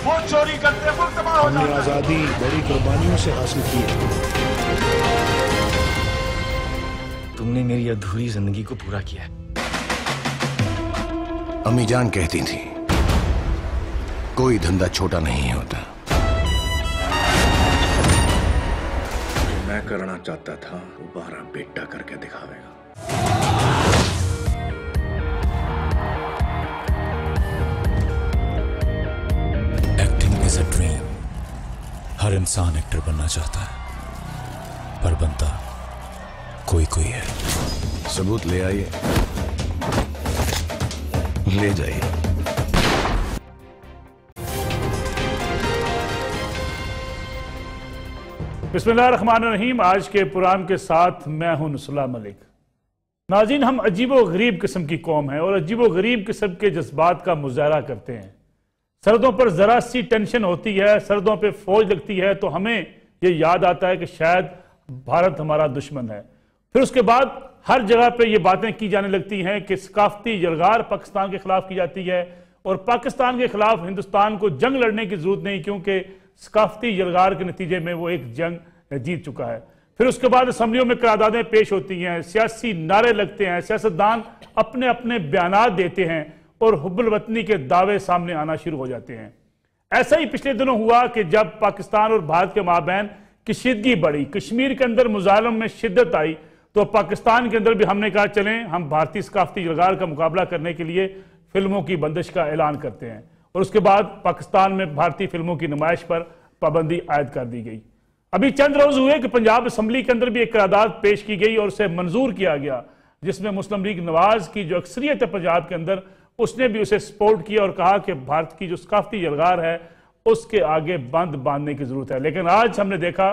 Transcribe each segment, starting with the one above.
वो चोरी करते मुल्क तबाह हो जाता है। आजादी बड़ी कुर्बानियों से हासिल की है। तुमने मेरी अधूरी जिंदगी को पूरा किया है। अम्मी जान कहती थी कोई धंधा छोटा नहीं होता। जो मैं करना चाहता था वो 12 बेटा करके दिखावेगा। Acting is a dream. हर इंसान एक्टर बनना चाहता है, पर बनता कोई कोई है। सबूत ले आइए, ले जाइए। बिस्मिल्लाहिर्रहमानिर्रहीम। आज के प्रोग्राम के साथ मैं हूं नुसला मलिक। नाज़रीन, हम अजीबो गरीब किस्म की कौम है और अजीबो गरीब किस्म के जज्बात का मुजाहरा करते हैं। सरहदों पर जरा सी टेंशन होती है, सरहदों पर फौज लगती है तो हमें ये याद आता है कि शायद भारत हमारा दुश्मन है। फिर उसके बाद हर जगह पे ये बातें की जाने लगती हैं कि सकाफती यलगार पाकिस्तान के खिलाफ की जाती है और पाकिस्तान के खिलाफ हिंदुस्तान को जंग लड़ने की जरूरत नहीं, क्योंकि सकाफती यलगार के नतीजे में वो एक जंग जीत चुका है। फिर उसके बाद असम्बलियों में करारदादें पेश होती हैं, सियासी नारे लगते हैं, सियासतदान अपने अपने बयानात देते हैं और हुब्बुल वतनी के दावे सामने आना शुरू हो जाते हैं। ऐसा ही पिछले दिनों हुआ कि जब पाकिस्तान और भारत के माबैन कशीदगी बढ़ी, कश्मीर के अंदर मुजालम में शिद्दत आई, तो पाकिस्तान के अंदर भी हमने कहा चलें हम भारतीय सकाफती यलगार का मुकाबला करने के लिए फिल्मों की बंदिश का ऐलान करते हैं। और उसके बाद पाकिस्तान में भारतीय फिल्मों की नुमाइश पर पाबंदी आयद कर दी गई। अभी चंद रोज हुए कि पंजाब असम्बली के अंदर भी एक करारदाद पेश की गई और उसे मंजूर किया गया, जिसमें मुस्लिम लीग नवाज की जो अक्सरियत है पंजाब के अंदर, उसने भी उसे सपोर्ट किया और कहा कि भारत की जो सकाफती यलगार है उसके आगे बंद बांधने की जरूरत है। लेकिन आज हमने देखा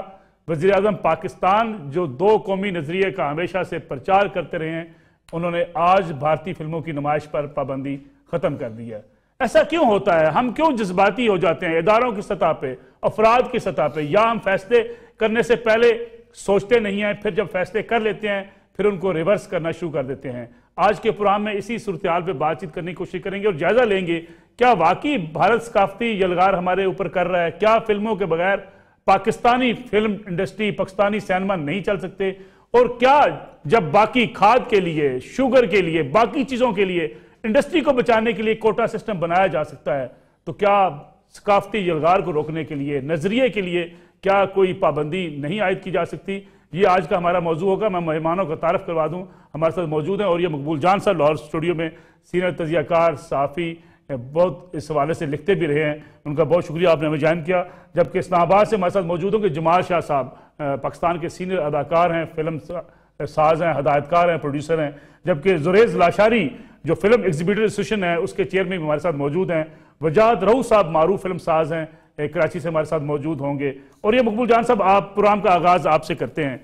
वज़ीर आज़म पाकिस्तान, जो दो कौमी नजरिए का हमेशा से प्रचार करते रहे हैं, उन्होंने आज भारतीय फिल्मों की नुमाइश पर पाबंदी खत्म कर दी है। ऐसा क्यों होता है? हम क्यों जज्बाती हो जाते हैं? इदारों की सतह पे, अफराद की सतह पे, या हम फैसले करने से पहले सोचते नहीं हैं, फिर जब फैसले कर लेते हैं फिर उनको रिवर्स करना शुरू कर देते हैं। आज के प्रोग्राम में इसी सूरत हाल पर बातचीत करने की कोशिश करेंगे और जायजा लेंगे क्या वाकई भारत सकाफती यलगार हमारे ऊपर कर रहा है? क्या फिल्मों के बगैर Pakistani film industry, Pakistani cinema नहीं चल सकते? और क्या जब बाकी खाद के लिए, शुगर के लिए, बाकी चीजों के लिए, इंडस्ट्री को बचाने के लिए कोटा सिस्टम बनाया जा सकता है, तो क्या सकाफती यलगार को रोकने के लिए, नजरिए के लिए क्या कोई पाबंदी नहीं आयद की जा सकती? ये आज का हमारा मौजू होगा। मैं मेहमानों का तारफ करवा दूं, हमारे साथ मौजूद हैं और ये मकबूल जान साहब लाहौर स्टूडियो में सीनियर तजियाकार, साफ़ी, बहुत इस हवाले से लिखते भी रहे हैं। उनका बहुत शुक्रिया, आपने हमें ज्वाइन किया। जबकि इस्लामाबाद से हमारे साथ मौजूद होंगे जमाल शाह साहब, पाकिस्तान के सीनियर अदाकार हैं, फिल्म साज हैं, हदायतकार हैं, प्रोड्यूसर हैं। जबकि जुरेज लाशारी जो फिल्म एग्जीबिटर एसोसिएशन है उसके चेयरमैन हमारे साथ मौजूद हैं। वजाहत रऊफ साहब मारूफ फिल्म साज हैं, कराची से हमारे साथ मौजूद होंगे। और ये मकबूल जान साहब, आप प्रोग्राम का आगाज आपसे करते हैं।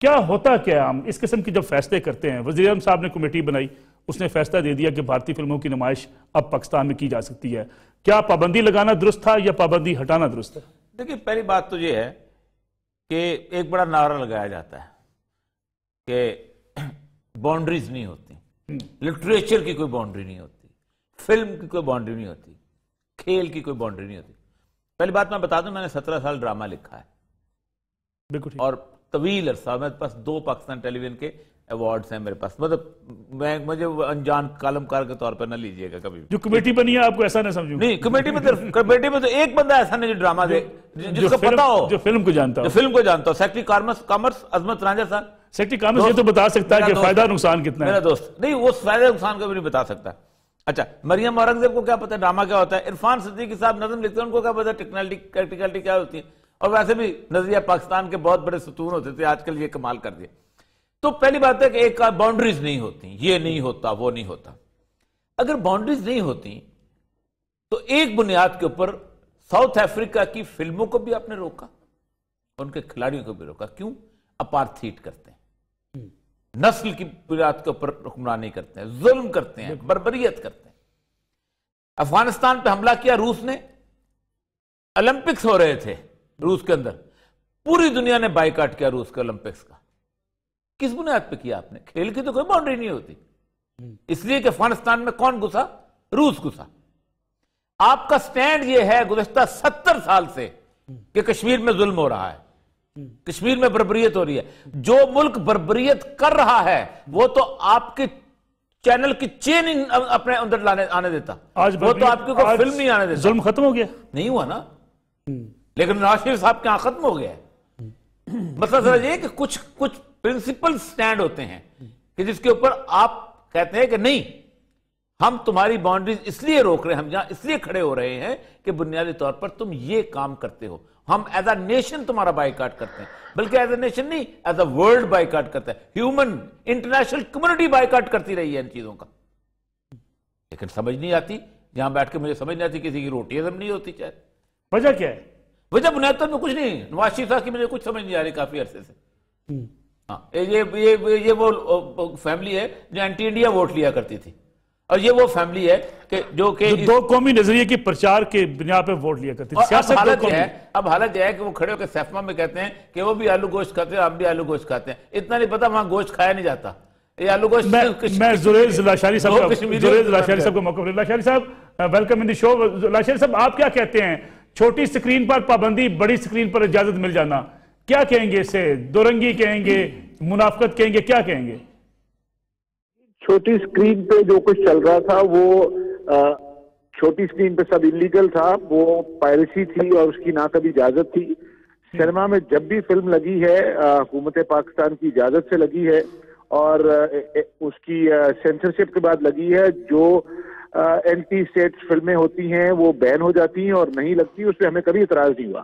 क्या होता क्या हम इस किस्म की जब फैसले करते हैं? वज़ीर आज़म साहब ने कमेटी बनाई, उसने फैसला दे दिया कि भारतीय फिल्मों की नुमाइश अब पाकिस्तान में की जा सकती है। क्या पाबंदी लगाना दुरुस्त था या पाबंदी हटाना दुरुस्त है? देखिए, पहली बात तो ये है कि एक बड़ा नारा लगाया जाता है कि बाउंड्रीज नहीं होती, लिटरेचर की कोई बाउंड्री नहीं होती, फिल्म की कोई बाउंड्री नहीं होती, खेल की कोई बाउंड्री नहीं होती। पहली बात मैं बता दूं, मैंने 17 साल ड्रामा लिखा है। बिल्कुल। और तवील अरसा मेरे पास 2 पाकिस्तान टेलीविजन के अवार्ड्स हैं मेरे पास। मतलब मुझे अनजान कलमकार के तौर पर ना लीजिएगा कभी। जो कमेटी बनी है आपको ऐसा ना समझूं। नहीं, कमेटी में तो एक बंदा ऐसा नहीं जो ड्रामा दे, जिसको पता हो, जो फिल्म को जानता हो, सेक्रेटरी कॉमर्स अजमत रांझा साहब। सेक्रेटरी कॉमर्स ये तो बता सकता है कि फायदा नुकसान कितना है। मेरा दोस्त नहीं, वो फायदा नुकसान का भी नहीं बता सकता। अच्छा, मरियम औरंगजेब को क्या पता ड्रामा क्या होता है? इरफान सिद्दीकी साहब नज़म लिखते हैं, उनको क्या पता टेक्निकलिटी क्या होती है? और वैसे भी नजरिया पाकिस्तान के बहुत बड़े सतून होते थे, आजकल ये कमाल कर दिए। तो पहली बात है कि एक बाउंड्रीज नहीं होती, ये नहीं होता, वो नहीं होता। अगर बाउंड्रीज नहीं होती तो एक बुनियाद के ऊपर साउथ अफ्रीका की फिल्मों को भी आपने रोका, उनके खिलाड़ियों को भी रोका। क्यों? अपार्थीट करते हैं, नस्ल की बुनियाद के ऊपर हुक्मरानी करते हैं, जुल्म करते हैं, बर्बरियत करते हैं। अफगानिस्तान पे हमला किया रूस ने, ओलंपिक्स हो रहे थे रूस के अंदर, पूरी दुनिया ने बाइकाट किया रूस के ओलंपिक्स का। किस बुनियाद पे किया आपने? खेल की तो कोई बाउंड्री नहीं होती, इसलिए कि अफगानिस्तान में कौन घुसा? रूस घुसा। आपका स्टैंड ये है गुज़श्ता 70 साल से कि कश्मीर में जुल्म हो रहा है, कश्मीर में बर्बरियत हो रही है। जो मुल्क बर्बरियत कर रहा है वो तो आपके चैनल की चेन अपने अंदर आने देता, आज वो तो आपकी कोई फिल्म नहीं आने देता। जुल्म खत्म हो गया? नहीं हुआ ना, लेकिन नवाज शरीफ साहब के यहां खत्म हो गया है। मतलब जरा ये कि कुछ प्रिंसिपल स्टैंड होते हैं कि जिसके ऊपर आप कहते हैं कि नहीं, हम तुम्हारी बाउंड्रीज इसलिए रोक रहे हैं, हम यहां इसलिए खड़े हो रहे हैं कि बुनियादी तौर पर तुम ये काम करते हो, हम एज अ नेशन तुम्हारा बाइकाट करते हैं, बल्कि एज अ नेशन नहीं, एज अ वर्ल्ड बाइकाट करता है। ह्यूमन इंटरनेशनल कम्युनिटी बाइकाट करती रही है इन चीजों का, लेकिन समझ नहीं आती। यहां बैठ के मुझे समझ नहीं आती, किसी की रोटी हजम नहीं होती। चाहे वजह क्या है? वजह बुनियाद में कुछ नहीं, नवाज शरीफ साहब की मुझे कुछ समझ नहीं आ रही काफी अरसे से। हाँ, ये वो फैमिली है जो एंटी इंडिया वोट लिया करती थी, और ये वो फैमिली है कि जो दो कौमी नजरिए की प्रचार के बुनियाद पे वोट लिया करती थी। अब हालत यह है कि वो खड़े होकर सैफमा में कहते हैं कि वो भी आलू गोश्त खाते हैं, हम भी आलू गोश्त खाते हैं। इतना नहीं पता वहां गोश्त खाया नहीं जाता, ये आलू गोश्त। मैं जुरैज लाशारी साहब को मौका, लाशारी साहब welcome in the show. Lashari साहब, आप क्या कहते हैं, छोटी स्क्रीन पर पाबंदी, बड़ी स्क्रीन पर इजाजत मिल जाना, क्या कहेंगे इससे? दोरंगी कहेंगे, मुनाफकत कहेंगे, क्या कहेंगे? छोटी स्क्रीन पे जो कुछ चल रहा था वो छोटी स्क्रीन पे सब इलीगल था, वो पायरेसी थी और उसकी ना कभी इजाजत थी। सिनेमा में जब भी फिल्म लगी है हुकूमत पाकिस्तान की इजाजत से लगी है, और उसकी सेंसरशिप के बाद लगी है। जो एंटी स्टेट फिल्में होती हैं वो बैन हो जाती हैं, और नहीं लगती उस पर हमें कभी इतराज नहीं हुआ।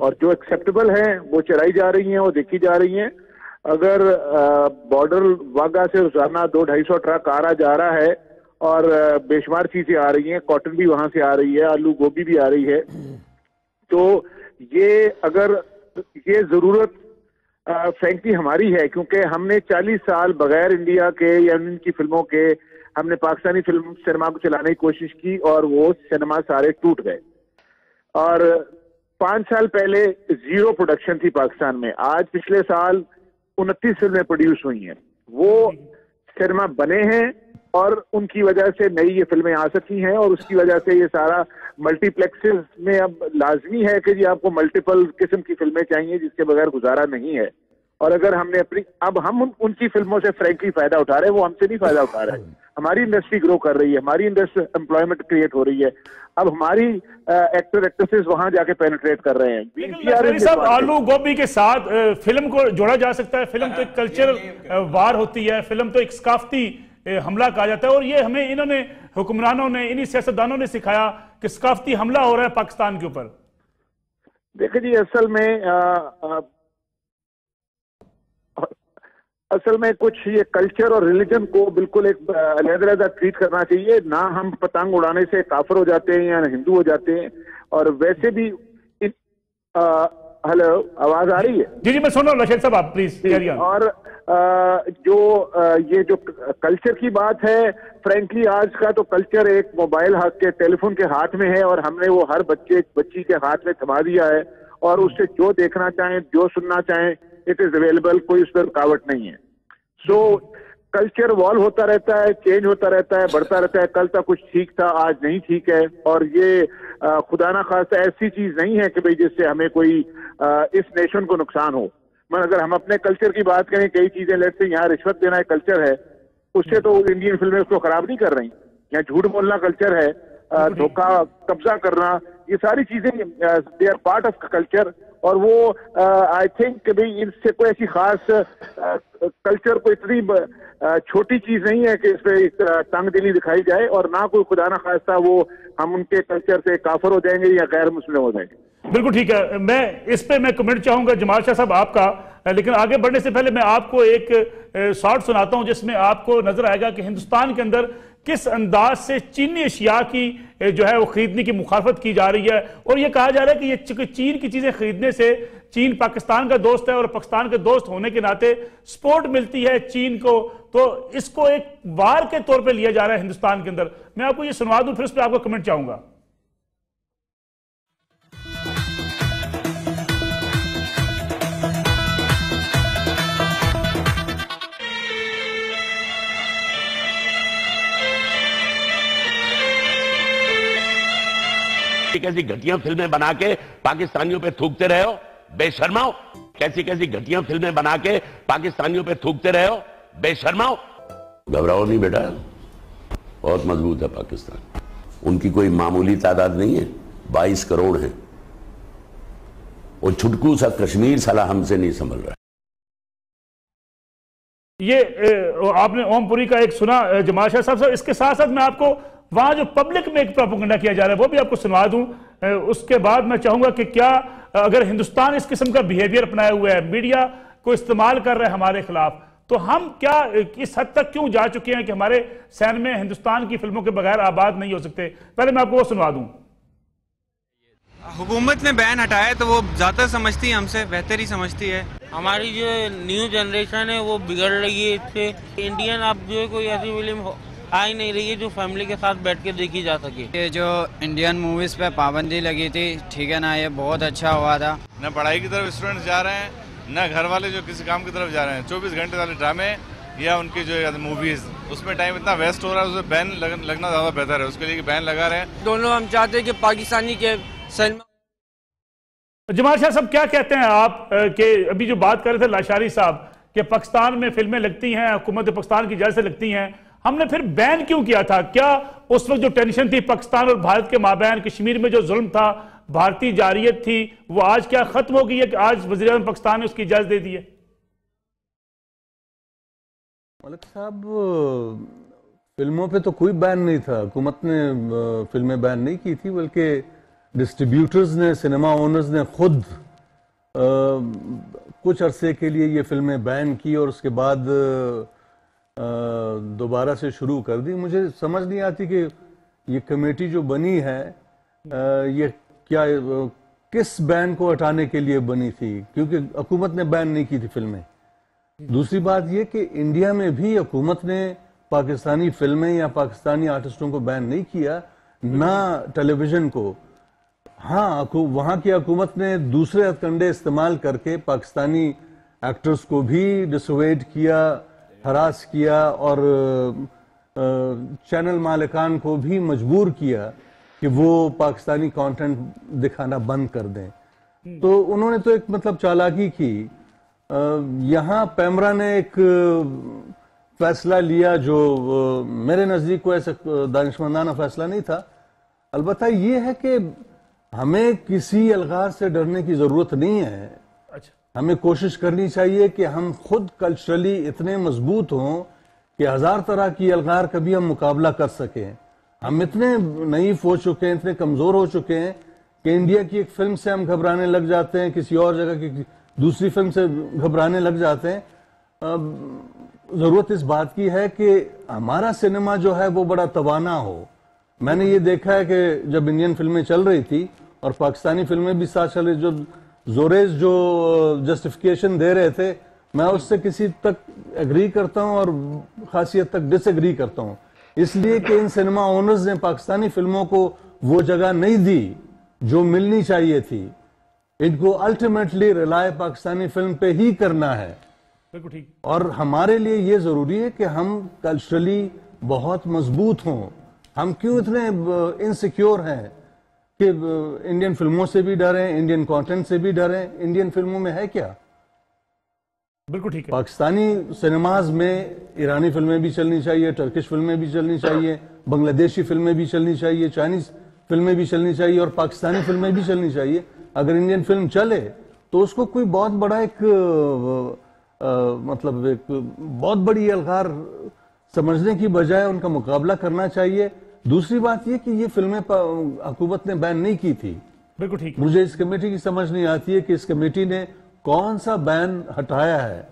और जो एक्सेप्टेबल हैं वो चलाई जा रही हैं और देखी जा रही हैं। अगर बॉर्डर वाघा से रोजाना 200-250 ट्रक आ रहा जा रहा है और बेशुमार चीजें आ रही हैं, कॉटन भी वहां से आ रही है, आलू गोभी भी आ रही है, तो ये अगर ये जरूरत फ्रैंकली हमारी है, क्योंकि हमने 40 साल बगैर इंडिया के या इनकी फिल्मों के हमने पाकिस्तानी फिल्म सिनेमा को चलाने की कोशिश की और वो सिनेमा सारे टूट गए। और 5 साल पहले 0 प्रोडक्शन थी पाकिस्तान में, आज पिछले साल 29 फिल्में प्रोड्यूस हुई हैं, वो सिनेमा बने हैं और उनकी वजह से नई ये फिल्में आ सकी हैं, और उसकी वजह से ये सारा मल्टीप्लेक्सेस में अब लाजमी है कि जी आपको मल्टीपल किस्म की फिल्में चाहिए, जिसके बगैर गुजारा नहीं है। और अगर हमने अब हम उनकी फिल्मों से फ्रैंकली फायदा उठा रहे हैं, वो हमसे नहीं फायदा उठा रहे हैं। हमारी इंडस्ट्री ग्रो कर रही है, हमारी इंडस्ट्री एम्प्लॉयमेंट क्रिएट हो रही है, अब हमारी एक्टर एक्ट्रेसेस वहां जाके पेनिट्रेट कर रहे हैं। साहब, आलू गोभी के साथ फिल्म को जोड़ा जा सकता है? फिल्म तो एक कल्चरल वार होती है, फिल्म तो एक सकाफती हमला कहा जाता है, और ये हमें इन्होंने हुक्मरानों ने, इन्हीं सियासतदानों ने सिखाया कि सकाफती हमला हो रहा है पाकिस्तान के ऊपर। देखिए जी, असल में कुछ ये कल्चर और रिलीजन को बिल्कुल एक अलग-अलग ट्रीट करना चाहिए। ना हम पतंग उड़ाने से काफिर हो जाते हैं या हिंदू हो जाते हैं। और वैसे भी हेलो, आवाज आ रही है? जी जी, मैं सुन रहा हूँ लाशारी साहब, आप प्लीज कैरी ऑन। और ये जो कल्चर की बात है, फ्रैंकली आज का तो कल्चर एक मोबाइल के टेलीफोन के हाथ में है, और हमने वो हर बच्ची के हाथ में थमा दिया है, और उससे जो देखना चाहें, जो सुनना चाहें, इट इज अवेलेबल, कोई उस पर रुकावट नहीं है। सो कल्चर वॉल्व होता रहता है, चेंज होता रहता है, बढ़ता रहता है। कल तक कुछ ठीक था, आज नहीं ठीक है, और ये खुदा ना खास्ता ऐसी चीज नहीं है कि भाई जिससे हमें कोई इस नेशन को नुकसान हो। मगर अगर हम अपने कल्चर की बात करें, कई चीजें लेट से यहाँ रिश्वत देना एक कल्चर है, उससे तो इंडियन फिल्में उसको खराब नहीं कर रही। यहाँ झूठ बोलना कल्चर है, धोखा, कब्जा करना, ये सारी चीजें they are part of culture. और वो आई थिंक भाई इनसे कोई ऐसी खास कल्चर को इतनी छोटी चीज नहीं है कि इस पे तंग दिली दिखाई जाए, और ना कोई खुदा ना खास्ता वो हम उनके कल्चर से काफिर हो जाएंगे या गैर मुस्लिम हो जाएंगे। बिल्कुल ठीक है, मैं इस पे मैं कमेंट चाहूंगा जमाल शाह साहब आपका, लेकिन आगे बढ़ने से पहले मैं आपको एक शॉर्ट सुनाता हूं जिसमें आपको नजर आएगा कि हिंदुस्तान के अंदर किस अंदाज से चीनी अशिया की जो है वो खरीदने की मुखालफत की जा रही है। और ये कहा जा रहा है कि ये चीन की चीजें खरीदने से, चीन पाकिस्तान का दोस्त है और पाकिस्तान के दोस्त होने के नाते सपोर्ट मिलती है चीन को, तो इसको एक वार के तौर पे लिया जा रहा है हिंदुस्तान के अंदर। मैं आपको ये सुनवा दूं, फिर उस पर आपको कमेंट चाहूंगा। कैसी घटिया फिल्में बना के पाकिस्तानियों पे थूकते रहे हो, बेशर्माओ। कैसी कैसी घटिया फिल्में बना के पाकिस्तानियों पे थूकते रहे हो, बेशर्माओ। घबराओ नहीं बेटा, बहुत मजबूत है पाकिस्तान। उनकी कोई मामूली तादाद नहीं है, 22 करोड़ है। वो छुटकू सा कश्मीर साला हमसे नहीं संभल रहा। ये आपने ओमपुरी का एक सुना जमाल शाह साहब। इसके साथ साथ मैं आपको वहां जो पब्लिक में एक प्रोपेगेंडा किया जा रहा है वो भी आपको सुनवा दूं। उसके बाद मैं चाहूंगा कि क्या अगर हिंदुस्तान इस किस्म का बिहेवियर अपनाया हुआ है, मीडिया को इस्तेमाल कर रहा है हमारे खिलाफ, तो हम क्या इस हद तक क्यों जा चुके हैं कि हमारे सैन में हिंदुस्तान की फिल्मों के बगैर आबाद नहीं हो सकते? पहले मैं आपको वो सुनवा दूं। हुकूमत ने बैन हटाया तो वो ज्यादा समझती है, हमसे बेहतर ही समझती है। हमारी जो न्यू जनरेशन है वो बिगड़ रही है इससे। इंडियन अब जो है कोई ऐसी फिल्म आ ही नहीं रही है जो फैमिली के साथ बैठ के देखी जा सके। ये जो इंडियन मूवीज पे पाबंदी लगी थी, ठीक है ना, ये बहुत अच्छा हुआ था। न पढ़ाई की तरफ स्टूडेंट्स जा रहे हैं, न घर वाले जो किसी काम की तरफ जा रहे हैं। 24 घंटे वाले ड्रामे या उनकी जो मूवीज, उसमें टाइम इतना वेस्ट हो रहा है, उसमें बैन लगना ज्यादा बेहतर है। उसके लिए बैन लगा रहे हैं। दोनों हम चाहते हैं कि पाकिस्तानी के जमाल शाह साहब क्या कहते हैं आप कि अभी जो बात कर रहे थे लाशारी साहब कि पाकिस्तान में फिल्में लगती हैं, हुकूमत पाकिस्तान की वजह से लगती हैं, हमने फिर बैन क्यों किया था? क्या उस वक्त जो टेंशन थी पाकिस्तान और भारत के माबैन, कश्मीर में जो जुल्म था, भारतीय जारियत थी, वो आज क्या खत्म हो गई है कि आज वज़ीर आज़म पाकिस्तान ने उसकी इजाजत दे दी है? मलिक साहब, फिल्मों पे तो कोई बैन नहीं था। हुकूमत ने फिल्में बैन नहीं की थी, बल्कि डिस्ट्रीब्यूटर्स ने, सिनेमा ओनर्स ने खुद कुछ अरसे के लिए ये फिल्में बैन की और उसके बाद दोबारा से शुरू कर दी। मुझे समझ नहीं आती कि ये कमेटी जो बनी है ये क्या किस बैन को हटाने के लिए बनी थी, क्योंकि हुकूमत ने बैन नहीं की थी फिल्में। दूसरी बात ये कि इंडिया में भी हुकूमत ने पाकिस्तानी फिल्में या पाकिस्तानी आर्टिस्टों को बैन नहीं किया, ना टेलीविजन को। हाँ, वहां की हुकूमत ने दूसरे हथकंडे इस्तेमाल करके पाकिस्तानी एक्टर्स को भी डिसवेड किया, हरास किया और चैनल मालिकान को भी मजबूर किया कि वो पाकिस्तानी कंटेंट दिखाना बंद कर दें। तो उन्होंने तो एक मतलब चालाकी की। यहाँ पैमरा ने एक फैसला लिया जो मेरे नजदीक को ऐसा दानिशमंदाना फैसला नहीं था। अलबत्ता ये है कि हमें किसी अलगार से डरने की जरूरत नहीं है। अच्छा। हमें कोशिश करनी चाहिए कि हम खुद कल्चरली इतने मजबूत हों कि 1000 तरह की अलगार कभी हम मुकाबला कर सकें। हम इतने नईफ हो चुके हैं, इतने कमजोर हो चुके हैं कि इंडिया की एक फिल्म से हम घबराने लग जाते हैं, किसी और जगह की दूसरी फिल्म से घबराने लग जाते हैं। जरूरत इस बात की है कि हमारा सिनेमा जो है वो बड़ा तवाना हो। मैंने ये देखा है कि जब इंडियन फिल्में चल रही थी और पाकिस्तानी फिल्में भी साथ चल रही, जो जोरेज जो जस्टिफिकेशन दे रहे थे, मैं उससे किसी तक एग्री करता हूं और खासी हद तक डिसएग्री करता हूं। इसलिए कि इन सिनेमा ओनर्स ने पाकिस्तानी फिल्मों को वो जगह नहीं दी जो मिलनी चाहिए थी। इनको अल्टीमेटली रिलाय पाकिस्तानी फिल्म पे ही करना है। बिल्कुल ठीक। और हमारे लिए ये जरूरी है कि हम कल्चरली बहुत मजबूत हों। हम क्यों इतने इनसिक्योर हैं कि इंडियन फिल्मों से भी डरें, इंडियन कंटेंट से भी डरें? इंडियन फिल्मों में है क्या? बिल्कुल ठीक है। पाकिस्तानी सिनेमाज में ईरानी फिल्में भी चलनी चाहिए, टर्किश फिल्में भी चलनी चाहिए, बांग्लादेशी फिल्में भी चलनी चाहिए, चाइनीज फिल्में भी चलनी चाहिए और पाकिस्तानी फिल्में भी चलनी चाहिए। अगर इंडियन फिल्म चले तो उसको कोई बहुत बड़ा एक मतलब एक बहुत बड़ी अलगार समझने की बजाय उनका मुकाबला करना चाहिए। दूसरी बात यह कि ये फिल्में हुकूमत ने बैन नहीं की थी। बिल्कुल ठीक। मुझे इस कमेटी की समझ नहीं आती है कि इस कमेटी ने कौन सा बैन हटाया है,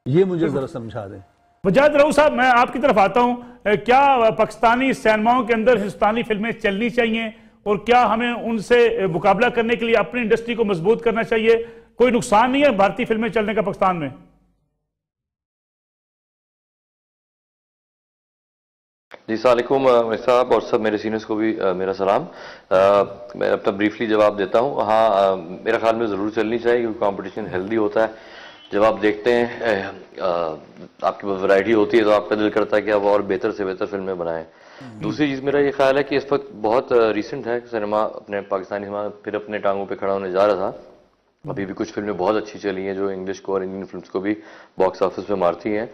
ये मुझे जरा समझा दें। वजाहत रऊफ साहब, मैं आपकी तरफ आता हूं। क्या पाकिस्तानी सिनेमाओं के अंदर हिंदुस्तानी फिल्में चलनी चाहिए और क्या हमें उनसे मुकाबला करने के लिए अपनी इंडस्ट्री को मजबूत करना चाहिए? कोई नुकसान नहीं है भारतीय फिल्में चलने का पाकिस्तान में? जी सलामुअलैकुम साहब और सब मेरे सीनियर्स को भी मेरा सलाम। मैं अपना ब्रीफली जवाब देता हूँ। हाँ, मेरा ख्याल में ज़रूर चलनी चाहिए क्योंकि कंपटीशन हेल्दी होता है। जब आप देखते हैं आपके पास वैरायटी होती है तो आपका दिल करता है कि आप और बेहतर से बेहतर फिल्में बनाएं। दूसरी चीज मेरा ये ख्याल है कि इस वक्त बहुत रिसेंट है सिनेमा, अपने पाकिस्तानी सिनेमा फिर अपने टांगों पे खड़ा होने जा रहा था। अभी भी कुछ फिल्में बहुत अच्छी चली हैं जो इंग्लिश को और इंडियन फिल्म्स को भी बॉक्स ऑफिस पे मारती हैं।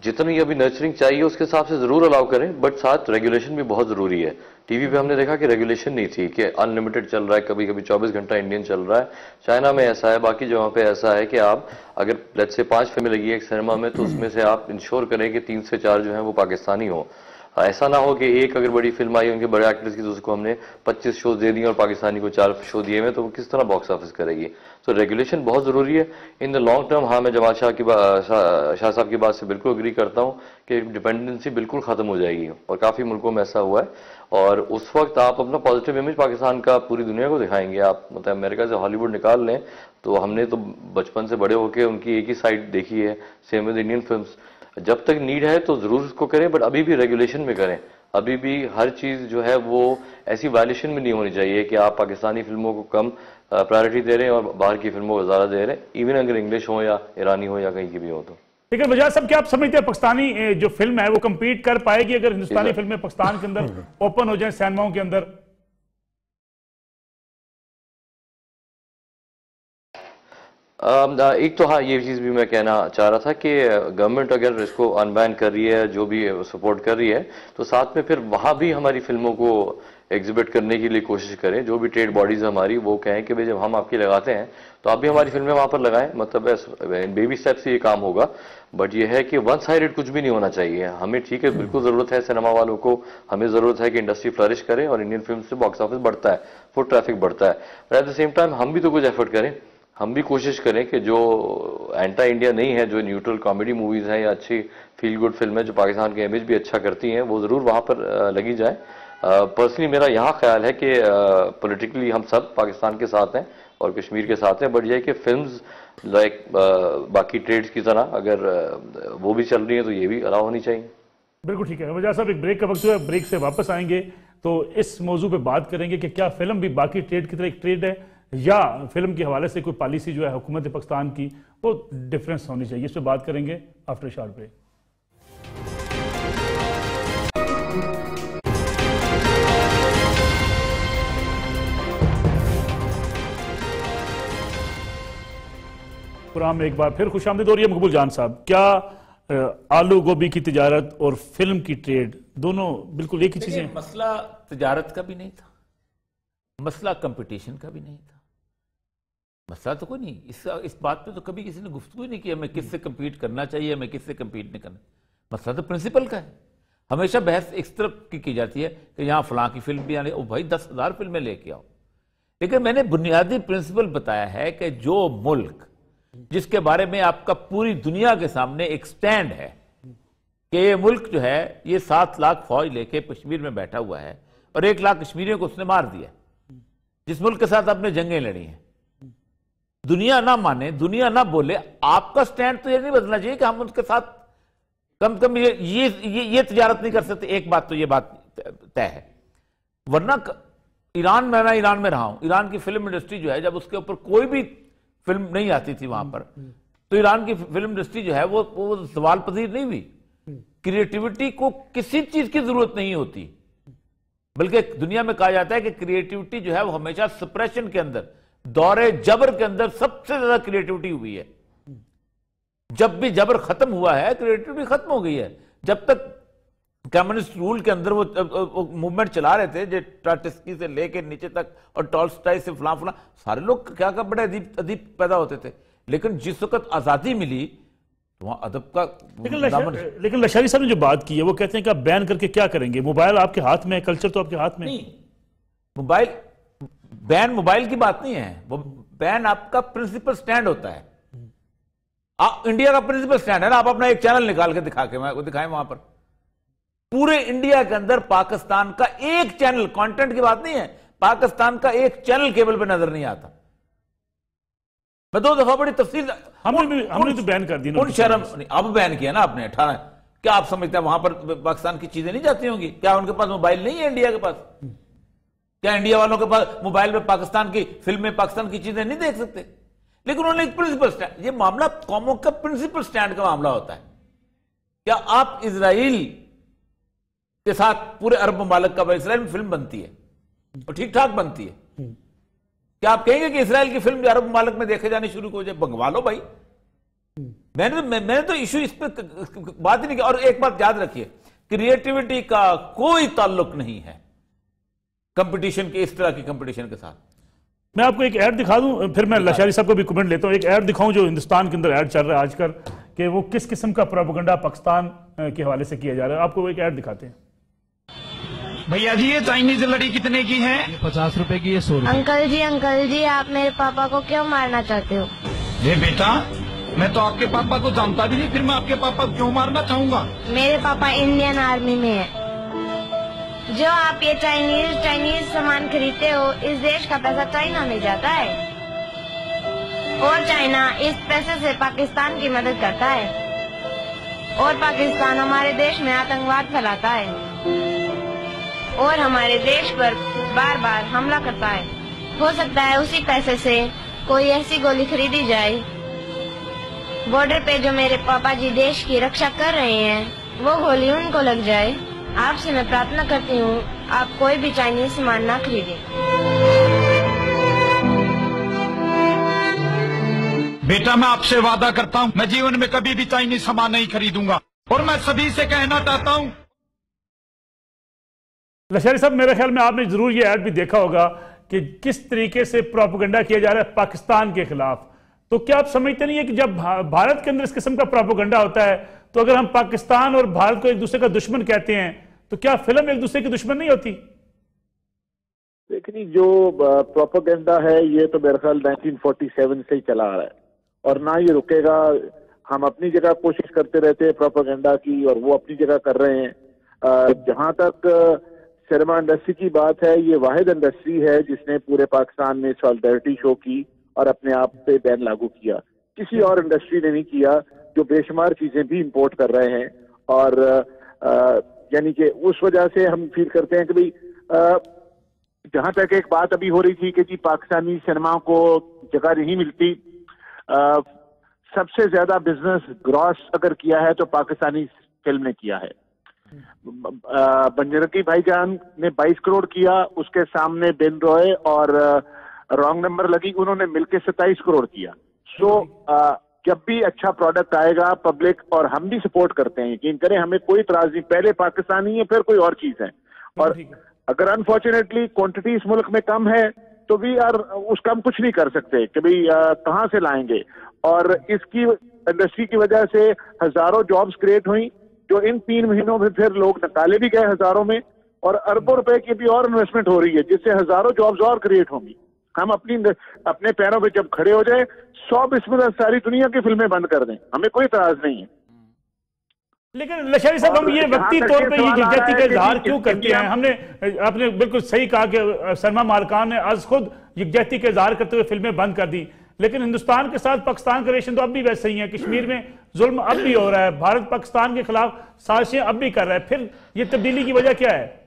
जितनी अभी नर्चरिंग चाहिए उसके हिसाब से जरूर अलाउ करें, बट साथ रेगुलेशन भी बहुत जरूरी है। टीवी पे हमने देखा कि रेगुलेशन नहीं थी कि अनलिमिटेड चल रहा है, कभी कभी 24 घंटा इंडियन चल रहा है। चाइना में ऐसा है, बाकी जगहों पे ऐसा है कि आप अगर लेट्स से 5 फिल्में लगी है एक सिनेमा में तो उसमें से आप इंश्योर करें कि 3 से 4 जो है वो पाकिस्तानी हो। ऐसा ना हो कि एक अगर बड़ी फिल्म आई उनके बड़े एक्टर्स की तो उसको हमने 25 शो दे दिए और पाकिस्तानी को 4 शो दिए हुए, तो वो किस तरह बॉक्स ऑफिस करेगी। तो रेगुलेशन बहुत जरूरी है इन द लॉन्ग टर्म। हाँ, मैं जमाल शाह साहब की बात से बिल्कुल एग्री करता हूँ कि डिपेंडेंसी बिल्कुल खत्म हो जाएगी और काफी मुल्कों में ऐसा हुआ है। और उस वक्त आप अपना पॉजिटिव इमेज पाकिस्तान का पूरी दुनिया को दिखाएंगे। आप मतलब अमेरिका से हॉलीवुड निकाल लें तो हमने तो बचपन से बड़े होकर उनकी एक ही साइड देखी है, सेम विद इंडियन फिल्म्स। जब तक नीड है तो जरूर उसको करें, बट अभी भी रेगुलेशन में करें। अभी भी हर चीज जो है वो ऐसी वायलेशन में नहीं होनी चाहिए कि आप पाकिस्तानी फिल्मों को कम प्रायोरिटी दे रहे हैं और बाहर की फिल्मों को ज्यादा दे रहे हैं, इवन अगर इंग्लिश हो या ईरानी हो या कहीं की भी हो तो। लेकिन वजह साहब क्या आप समझते हैं पाकिस्तानी जो फिल्म है वो कम्पीट कर पाएगी अगर हिंदुस्तानी फिल्में पाकिस्तान के अंदर ओपन हो जाए सिनेमाओं के अंदर? एक तो हाँ, ये चीज भी मैं कहना चाह रहा था कि गवर्नमेंट अगर इसको अनबैन कर रही है, जो भी सपोर्ट कर रही है, तो साथ में फिर वहां भी हमारी फिल्मों को एग्जिबिट करने के लिए कोशिश करें। जो भी ट्रेड बॉडीज हमारी वो कहें कि भाई जब हम आपकी लगाते हैं तो आप भी हमारी फिल्में वहां पर लगाएं। मतलब बेबी स्टेप से ये काम होगा, बट ये है कि वन साइडेड कुछ भी नहीं होना चाहिए। हमें ठीक है, बिल्कुल जरूरत है सिनेमा वालों को, हमें जरूरत है कि इंडस्ट्री फ्लरिश करे और इंडियन फिल्म से बॉक्स ऑफिस बढ़ता है, फुट ट्रैफिक बढ़ता है। But at the same time हम भी तो कुछ एफर्ट करें, हम भी कोशिश करें कि जो एंटी इंडिया नहीं है, जो न्यूट्रल कॉमेडी मूवीज हैं या अच्छी फील गुड फिल्म है जो पाकिस्तान के इमेज भी अच्छा करती हैं, वो जरूर वहां पर लगी जाए। पर्सनली मेरा यहाँ ख्याल है कि पॉलिटिकली हम सब पाकिस्तान के साथ हैं और कश्मीर के साथ हैं, बट यह कि फिल्म्स लाइक बाकी ट्रेड्स की तरह अगर वो भी चल रही है तो ये भी अलाउ होनी चाहिए। बिल्कुल ठीक है। वजह साहब एक ब्रेक का वक्त है, ब्रेक से वापस आएंगे तो इस मौजू पे बात करेंगे कि क्या फिल्म भी बाकी ट्रेड की तरह एक ट्रेड है या फिल्म के हवाले से कोई पॉलिसी जो है हुकूमत पाकिस्तान की वो डिफरेंस होनी चाहिए। इस पर बात करेंगे आफ्टर शॉर्ट ब्रेक। प्रोग्राम में एक बार फिर खुशामदीद हो रही है। मकबूल जान साहब, क्या आलू गोभी की तिजारत और फिल्म की ट्रेड दोनों बिल्कुल एक ही चीजें? मसला तिजारत का भी नहीं था, मसला कंपटीशन का भी नहीं था, मसला तो कोई नहीं। इस बात पे तो कभी किसी ने गुफ्तगू नहीं की हमें किससे कम्पीट करना चाहिए, हमें किससे कम्पीट नहीं करना। मसला तो प्रिंसिपल का है। हमेशा बहस इस तरफ की जाती है कि यहाँ फलां की फिल्म भी आने, ओ भाई 10,000 फिल्में लेके आओ। लेकिन मैंने बुनियादी प्रिंसिपल बताया है कि जो मुल्क जिसके बारे में आपका पूरी दुनिया के सामने एक स्टैंड है कि ये मुल्क जो है ये 7 लाख फौज लेके कश्मीर में बैठा हुआ है और 1 लाख कश्मीरियों को उसने मार दिया, जिस मुल्क के साथ आपने जंगें लड़ी हैं, दुनिया ना माने, दुनिया ना बोले, आपका स्टैंड तो ये नहीं बदलना चाहिए कि हम उसके साथ कम कम ये तिजारत नहीं कर सकते। एक बात तो ये बात तय है, वरना ईरान में, मैं ईरान में रहा हूं, ईरान की फिल्म इंडस्ट्री जो है जब उसके ऊपर कोई भी फिल्म नहीं आती थी वहां पर, तो ईरान की फिल्म इंडस्ट्री जो है वो सवाल पजीर नहीं हुई। क्रिएटिविटी को किसी चीज की जरूरत नहीं होती, बल्कि दुनिया में कहा जाता है कि क्रिएटिविटी जो है वो हमेशा सप्रेशन के अंदर, दौरे जबर के अंदर सबसे ज्यादा क्रिएटिविटी हुई है। जब भी जबर खत्म हुआ है क्रिएटिविटी खत्म हो गई है। जब तक कम्युनिस्ट रूल के अंदर वो मूवमेंट चला रहे थे, जो ट्राटस्की से लेके नीचे तक और टॉल्स्टॉय से फलां फलां सारे लोग क्या बड़े अदीब पैदा होते थे। लेकिन जिस वक्त आजादी मिली तो वहां अदब का लेकिन लशारी साहब ने जो बात की है वो कहते हैं कि आप बैन करके क्या करेंगे, मोबाइल आपके हाथ में है, कल्चर तो आपके हाथ में नहीं। मोबाइल बैन मोबाइल की बात नहीं है, वो बैन आपका प्रिंसिपल स्टैंड होता है। इंडिया का प्रिंसिपल स्टैंड है ना, आप अपना एक चैनल निकाल के दिखाएं वहां पर, पूरे इंडिया के अंदर पाकिस्तान का एक चैनल, कंटेंट की बात नहीं है, पाकिस्तान का एक चैनल केबल पे नजर नहीं आता। मैं 2 दफा बड़ी तफसील, हमने तो बैन कर दी उन शर्म, अब बैन किया ना आपने 18। क्या आप समझते हैं वहां पर पाकिस्तान की चीजें नहीं जाती होंगी? क्या उनके पास मोबाइल नहीं है इंडिया के पास? क्या इंडिया वालों के पास मोबाइल में पाकिस्तान की फिल्में, पाकिस्तान की चीजें नहीं देख सकते? लेकिन उन्होंने एक प्रिंसिपल स्टैंड, ये मामला कौमों का प्रिंसिपल स्टैंड का मामला होता है। क्या आप इजराइल के साथ पूरे अरब ममालिक का इसराइल में फिल्म बनती है और ठीक ठाक बनती है, क्या आप कहेंगे कि इसराइल की फिल्म अरब ममालिक में देखे जानी शुरू हो जाए? मंगवा लो भाई। मैंने तो इशू इस पे बात ही नहीं की। और एक बात याद रखिए, क्रिएटिविटी का कोई ताल्लुक नहीं है कंपटीशन के, इस तरह की कंपटीशन के साथ। मैं आपको एक ऐड दिखा दूं, फिर मैं लशारी साहब को भी कमेंट लेता हूं। एक ऐड दिखाऊं जो हिंदुस्तान के अंदर ऐड चल रहा है आजकल, कि वो किस किस्म का प्रोपेगेंडा पाकिस्तान के हवाले से किया जा रहा है। आपको एक ऐड दिखाते हैं। भैया जी, ये चाइनीज लड़ी कितने की है? 50 रुपए की है। 100 रुपए। अंकल जी आप मेरे पापा को क्यों मारना चाहते हो? ये बेटा, मैं तो आपके पापा को जानता भी नहीं, फिर मैं आपके पापा को क्यों मारना चाहूंगा? मेरे पापा इंडियन आर्मी में है। जो आप ये चाइनीज सामान खरीदते हो, इस देश का पैसा चाइना में जाता है और चाइना इस पैसे से पाकिस्तान की मदद करता है और पाकिस्तान हमारे देश में आतंकवाद फैलाता है और हमारे देश पर बार बार हमला करता है। हो सकता है उसी पैसे से कोई ऐसी गोली खरीदी जाए बॉर्डर पे जो मेरे पापा जी देश की रक्षा कर रहे हैं, वो गोली उनको लग जाए। आपसे मैं प्रार्थना करती हूँ, आप कोई भी चाइनीज सामान ना खरीदें। बेटा, मैं आपसे वादा करता हूँ, मैं जीवन में कभी भी चाइनीज सामान नहीं खरीदूंगा। और मैं सभी से कहना चाहता हूँ। लशारी साहब, मेरे ख्याल में आपने जरूर ये ऐड भी देखा होगा कि किस तरीके से प्रोपेगेंडा किया जा रहा है पाकिस्तान के खिलाफ। तो क्या आप समझते नहीं है कि जब भारत के अंदर इस किस्म का प्रोपेगेंडा होता है, तो अगर हम पाकिस्तान और भारत को एक दूसरे का दुश्मन कहते हैं, तो क्या फिल्म एक दूसरे की दुश्मन नहीं होती? लेकिन जो प्रोपेगेंडा है, ये तो मेरे ख्याल 1947 से ही चला आ रहा है और ना ये रुकेगा। हम अपनी जगह कोशिश करते रहते हैं प्रोपेगेंडा की और वो अपनी जगह कर रहे हैं। जहां तक सिनेमा इंडस्ट्री की बात है, ये वाहिद इंडस्ट्री है जिसने पूरे पाकिस्तान में सॉलिडारिटी शो की और अपने आप पे बैन लागू किया। किसी और इंडस्ट्री ने नहीं किया, जो बेशुमार चीजें भी इंपोर्ट कर रहे हैं। और यानी कि उस वजह से हम फील करते हैं कि भाई, जहां तक एक बात अभी हो रही थी कि जी पाकिस्तानी सिनेमा को जगह नहीं मिलती, सबसे ज्यादा बिजनेस ग्रॉस अगर किया है तो पाकिस्तानी फिल्म ने किया है। बंजरंगी भाईजान ने 22 करोड़ किया, उसके सामने बेन रॉय और रॉन्ग नंबर लगी, उन्होंने मिलकर 27 करोड़ किया। सो जब भी अच्छा प्रोडक्ट आएगा पब्लिक और हम भी सपोर्ट करते हैं, यकीन करें, हमें कोई इतराज नहीं। पहले पाकिस्तानी है, फिर कोई और चीज है। और अगर अनफॉर्चुनेटली क्वांटिटी इस मुल्क में कम है तो भी यार उसका हम कुछ नहीं कर सकते कि भाई कहाँ से लाएंगे। और इसकी इंडस्ट्री की वजह से हजारों जॉब्स क्रिएट हुई, जो इन 3 महीनों में फिर लोग निकाले भी गए हजारों में, और अरबों रुपए की भी और इन्वेस्टमेंट हो रही है, जिससे हजारों जॉब्स और क्रिएट होंगी। हम अपने पैरों पे जब खड़े हो जाए, 100 बिस्मिल्लाह सारी दुनिया की फिल्में बंद कर दें, हमें कोई इतराज नहीं है। लेकिन लशारी साहब, हम ये वक्ती तौर पे ये यकजहती का इजहार क्यों करते हैं? आपने बिल्कुल सही कहा कि सिनेमा मालिकान ने आज खुद यकजहती का इजहार करते हुए फिल्में बंद कर दी, लेकिन हिंदुस्तान के साथ पाकिस्तान का रिलेशन तो अब भी वैसे ही है। कश्मीर में जुल्म अब भी हो रहा है, भारत पाकिस्तान के खिलाफ साजिशें अब भी कर रहा है। फिर ये तब्दीली की वजह क्या है?